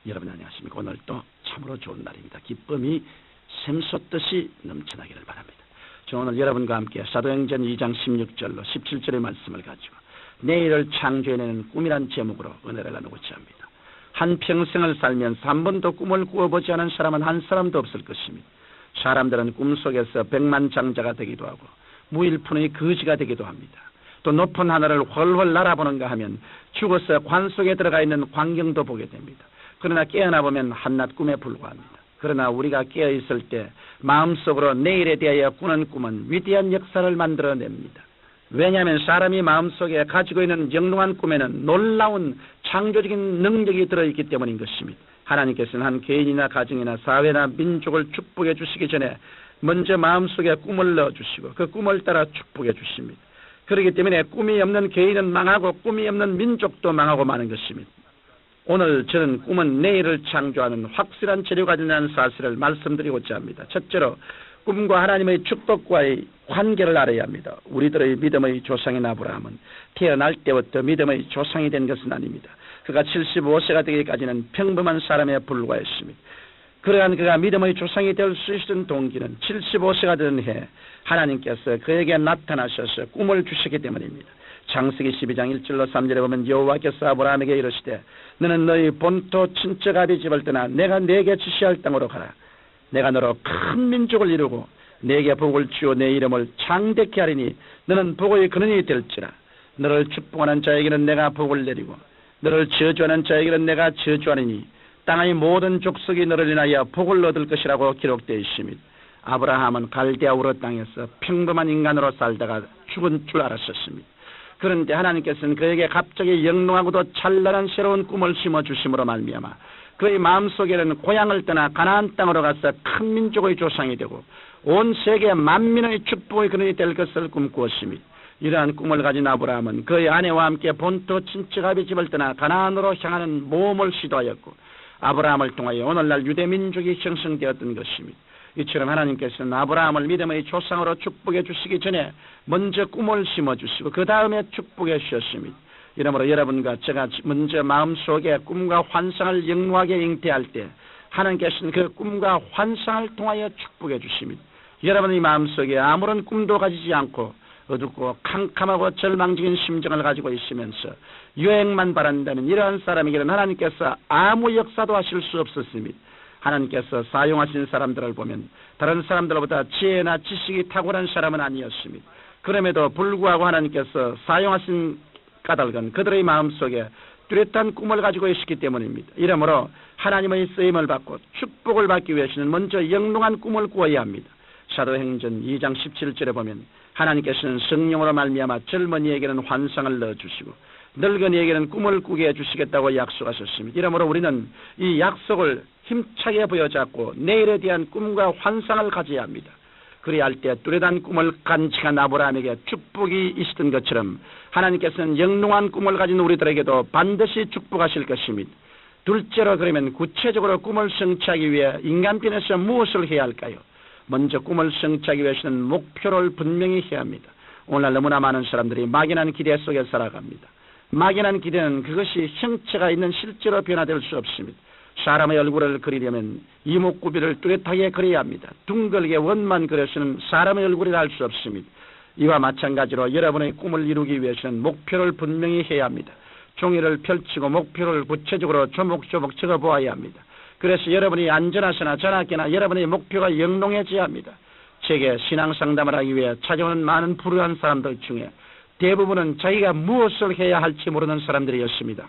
여러분 안녕하십니까? 오늘 또 참으로 좋은 날입니다. 기쁨이 샘솟듯이 넘쳐나기를 바랍니다. 저 오늘 여러분과 함께 사도행전 2장 16절로 17절의 말씀을 가지고 내일을 창조해내는 꿈이란 제목으로 은혜를 나누고자 합니다. 한평생을 살면서 한 번도 꿈을 꾸어보지 않은 사람은 한 사람도 없을 것입니다. 사람들은 꿈속에서 백만장자가 되기도 하고 무일푼의 거지가 되기도 합니다. 또 높은 하늘을 훨훨 날아보는가 하면 죽어서 관 속에 들어가 있는 광경도 보게 됩니다. 그러나 깨어나 보면 한낱 꿈에 불과합니다. 그러나 우리가 깨어있을 때 마음속으로 내일에 대하여 꾸는 꿈은 위대한 역사를 만들어냅니다. 왜냐하면 사람이 마음속에 가지고 있는 영롱한 꿈에는 놀라운 창조적인 능력이 들어있기 때문인 것입니다. 하나님께서는 한 개인이나 가정이나 사회나 민족을 축복해 주시기 전에 먼저 마음속에 꿈을 넣어주시고 그 꿈을 따라 축복해 주십니다. 그렇기 때문에 꿈이 없는 개인은 망하고 꿈이 없는 민족도 망하고 마는 것입니다. 오늘 저는 꿈은 내일을 창조하는 확실한 재료가 된다는 사실을 말씀드리고자 합니다. 첫째로 꿈과 하나님의 축복과의 관계를 알아야 합니다. 우리들의 믿음의 조상인 아브라함은 태어날 때부터 믿음의 조상이 된 것은 아닙니다. 그가 75세가 되기까지는 평범한 사람에 불과했습니다. 그러한 그가 믿음의 조상이 될 수 있었던 동기는 75세가 되는 해 하나님께서 그에게 나타나셔서 꿈을 주시기 때문입니다. 창세기 12장 1절로 3절에 보면 여호와께서 아브라함에게 이르시되 너는 너희 본토 친척 아비 집을 떠나 내가 네게 지시할 땅으로 가라. 내가 너로 큰 민족을 이루고 네게 복을 주어 내 이름을 창대케 하리니 너는 복의 근원이 될지라. 너를 축복하는 자에게는 내가 복을 내리고 너를 저주하는 자에게는 내가 저주하리니 땅의 모든 족속이 너를 인하여 복을 얻을 것이라고 기록되어 있습니다. 아브라함은 갈대아 우르 땅에서 평범한 인간으로 살다가 죽은 줄 알았었습니다. 그런데 하나님께서는 그에게 갑자기 영롱하고도 찬란한 새로운 꿈을 심어주심으로 말미암아 그의 마음속에는 고향을 떠나 가나안 땅으로 가서 큰 민족의 조상이 되고 온 세계 만민의 축복의 근원이 될 것을 꿈꾸었습니다. 이러한 꿈을 가진 아브라함은 그의 아내와 함께 본토 친척 아비 집을 떠나 가나안으로 향하는 모험을 시도하였고 아브라함을 통하여 오늘날 유대 민족이 형성되었던 것입니다. 이처럼 하나님께서는 아브라함을 믿음의 조상으로 축복해 주시기 전에 먼저 꿈을 심어주시고 그 다음에 축복해 주셨습니다. 이러므로 여러분과 제가 먼저 마음속에 꿈과 환상을 영롱하게 잉태할 때 하나님께서는 그 꿈과 환상을 통하여 축복해 주십니다. 여러분의 마음속에 아무런 꿈도 가지지 않고 어둡고 캄캄하고 절망적인 심정을 가지고 있으면서 유행만 바란다면 이러한 사람에게는 하나님께서 아무 역사도 하실 수 없었습니다. 하나님께서 사용하신 사람들을 보면 다른 사람들보다 지혜나 지식이 탁월한 사람은 아니었습니다. 그럼에도 불구하고 하나님께서 사용하신 까닭은 그들의 마음속에 뚜렷한 꿈을 가지고 있었기 때문입니다. 이러므로 하나님의 쓰임을 받고 축복을 받기 위해서는 먼저 영롱한 꿈을 꾸어야 합니다. 사도행전 2장 17절에 보면 하나님께서는 성령으로 말미암아 젊은이에게는 환상을 넣어주시고 늙은이에게는 꿈을 꾸게 해주시겠다고 약속하셨습니다. 이러므로 우리는 이 약속을 힘차게 부여잡고 내일에 대한 꿈과 환상을 가져야 합니다. 그래야 할 때 뚜렷한 꿈을 간직한 아브라함에게 축복이 있었던 것처럼 하나님께서는 영롱한 꿈을 가진 우리들에게도 반드시 축복하실 것입니다. 둘째로 그러면 구체적으로 꿈을 성취하기 위해 인간편에서 무엇을 해야 할까요? 먼저 꿈을 성취하기 위해서는 목표를 분명히 해야 합니다. 오늘날 너무나 많은 사람들이 막연한 기대 속에 살아갑니다. 막연한 기대는 그것이 형체가 있는 실제로 변화될 수 없습니다. 사람의 얼굴을 그리려면 이목구비를 뚜렷하게 그려야 합니다. 둥글게 원만 그려서는 사람의 얼굴이라 할 수 없습니다. 이와 마찬가지로 여러분의 꿈을 이루기 위해서는 목표를 분명히 해야 합니다. 종이를 펼치고 목표를 구체적으로 조목조목 적어보아야 합니다. 그래서 여러분이 안전하거나 전학교나 여러분의 목표가 영롱해져야 합니다. 제게 신앙상담을 하기 위해 찾아오는 많은 불우한 사람들 중에 대부분은 자기가 무엇을 해야 할지 모르는 사람들이었습니다.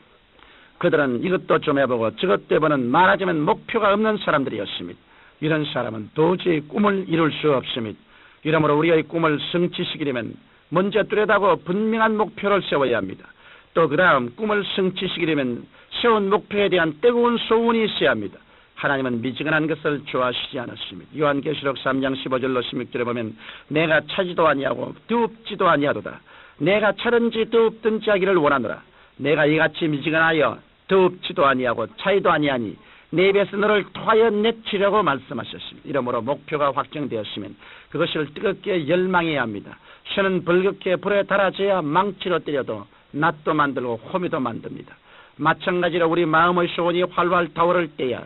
그들은 이것도 좀 해보고 저것도 해보는 말하자면 목표가 없는 사람들이었습니다. 이런 사람은 도저히 꿈을 이룰 수 없습니다. 이러므로 우리의 꿈을 성취시키려면 먼저 뚜렷하고 분명한 목표를 세워야 합니다. 또 그 다음 꿈을 성취시키려면 세운 목표에 대한 뜨거운 소원이 있어야 합니다. 하나님은 미지근한 것을 좋아하시지 않았습니다. 요한계시록 3장 15절로 16절에 보면 내가 차지도 아니하고 더웁지도 아니하도다. 내가 차든지 더웁든지 하기를 원하노라. 내가 이같이 미지근하여 더웁지도 아니하고 차이도 아니하니 내 입에서 너를 토하여 내치려고 말씀하셨습니다. 이러므로 목표가 확정되었으면 그것을 뜨겁게 열망해야 합니다. 쇠는 벌겋게 불에 달아져야 망치로 때려도 낫도 만들고 호미도 만듭니다. 마찬가지로 우리 마음의 소원이 활활 타오를 때야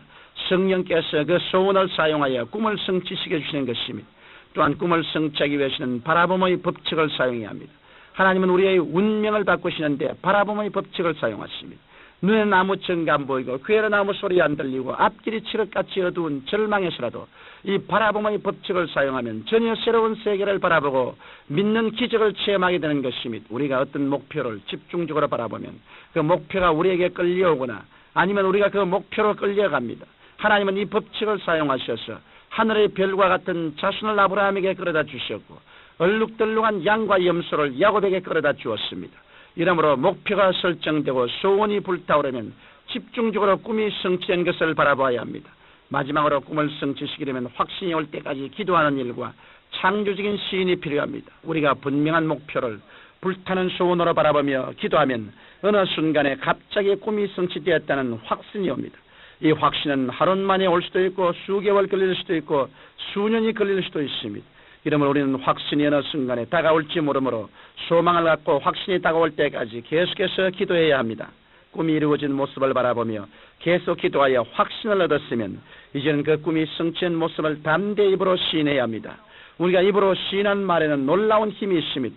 성령께서 그 소원을 사용하여 꿈을 성취시켜 주시는 것입니다. 또한 꿈을 성취하기 위해서는 바라봄의 법칙을 사용해야 합니다. 하나님은 우리의 운명을 바꾸시는데 바라봄의 법칙을 사용하십니다. 눈에는 아무 증거 안 보이고 귀에는 아무 소리 안 들리고 앞길이 칠흑같이 어두운 절망에서라도 이 바라봄의 법칙을 사용하면 전혀 새로운 세계를 바라보고 믿는 기적을 체험하게 되는 것입니다. 우리가 어떤 목표를 집중적으로 바라보면 그 목표가 우리에게 끌려오거나 아니면 우리가 그 목표로 끌려갑니다. 하나님은 이 법칙을 사용하셔서 하늘의 별과 같은 자손을 아브라함에게 끌어다 주셨고 얼룩덜룩한 양과 염소를 야곱에게 끌어다 주었습니다. 이러므로 목표가 설정되고 소원이 불타오르면 집중적으로 꿈이 성취된 것을 바라봐야 합니다. 마지막으로 꿈을 성취시키려면 확신이 올 때까지 기도하는 일과 창조적인 시인이 필요합니다. 우리가 분명한 목표를 불타는 소원으로 바라보며 기도하면 어느 순간에 갑자기 꿈이 성취되었다는 확신이 옵니다. 이 확신은 하루 만에 올 수도 있고 수개월 걸릴 수도 있고 수년이 걸릴 수도 있습니다. 이러므로 우리는 확신이 어느 순간에 다가올지 모르므로 소망을 갖고 확신이 다가올 때까지 계속해서 기도해야 합니다. 꿈이 이루어진 모습을 바라보며 계속 기도하여 확신을 얻었으면 이제는 그 꿈이 성취한 모습을 담대히 입으로 시인해야 합니다. 우리가 입으로 시인한 말에는 놀라운 힘이 있습니다.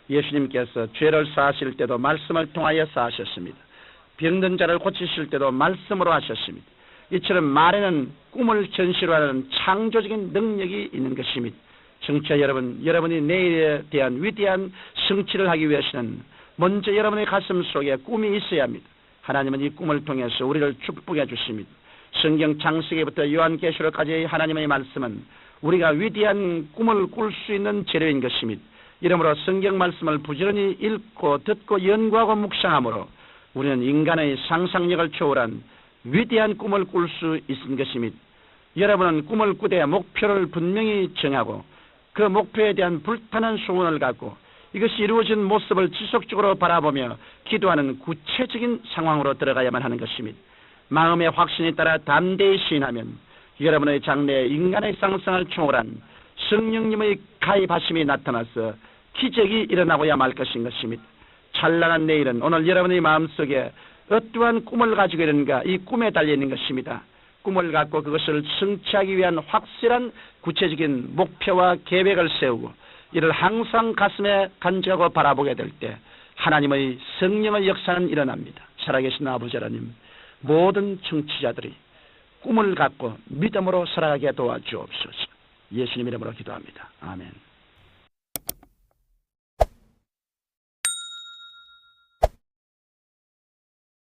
예수님께서 죄를 사하실 때도 말씀을 통하여 사하셨습니다. 병든 자를 고치실 때도 말씀으로 하셨습니다. 이처럼 말에는 꿈을 현실로 하는 창조적인 능력이 있는 것입니다. 청취자 여러분, 여러분이 내일에 대한 위대한 성취를 하기 위해서는 먼저 여러분의 가슴 속에 꿈이 있어야 합니다. 하나님은 이 꿈을 통해서 우리를 축복해 주십니다. 성경 창세기부터 요한계시록까지의 하나님의 말씀은 우리가 위대한 꿈을 꿀 수 있는 재료인 것입니다. 이러므로 성경 말씀을 부지런히 읽고 듣고 연구하고 묵상함으로 우리는 인간의 상상력을 초월한 위대한 꿈을 꿀 수 있는 것입니다. 여러분은 꿈을 꾸되 목표를 분명히 정하고 그 목표에 대한 불타는 소원을 갖고 이것이 이루어진 모습을 지속적으로 바라보며 기도하는 구체적인 상황으로 들어가야만 하는 것입니다. 마음의 확신에 따라 담대히 시인하면 여러분의 장래에 인간의 상상을 초월한 성령님의 가입하심이 나타나서 기적이 일어나고야 말 것인 것입니다. 찬란한 내일은 오늘 여러분의 마음속에 어떠한 꿈을 가지고 있는가 이 꿈에 달려있는 것입니다. 꿈을 갖고 그것을 성취하기 위한 확실한 구체적인 목표와 계획을 세우고 이를 항상 가슴에 간직하고 바라보게 될 때 하나님의 성령의 역사는 일어납니다. 살아계신 아버지 하나님, 모든 청취자들이 꿈을 갖고 믿음으로 살아가게 도와주옵소서. 예수님 이름으로 기도합니다. 아멘.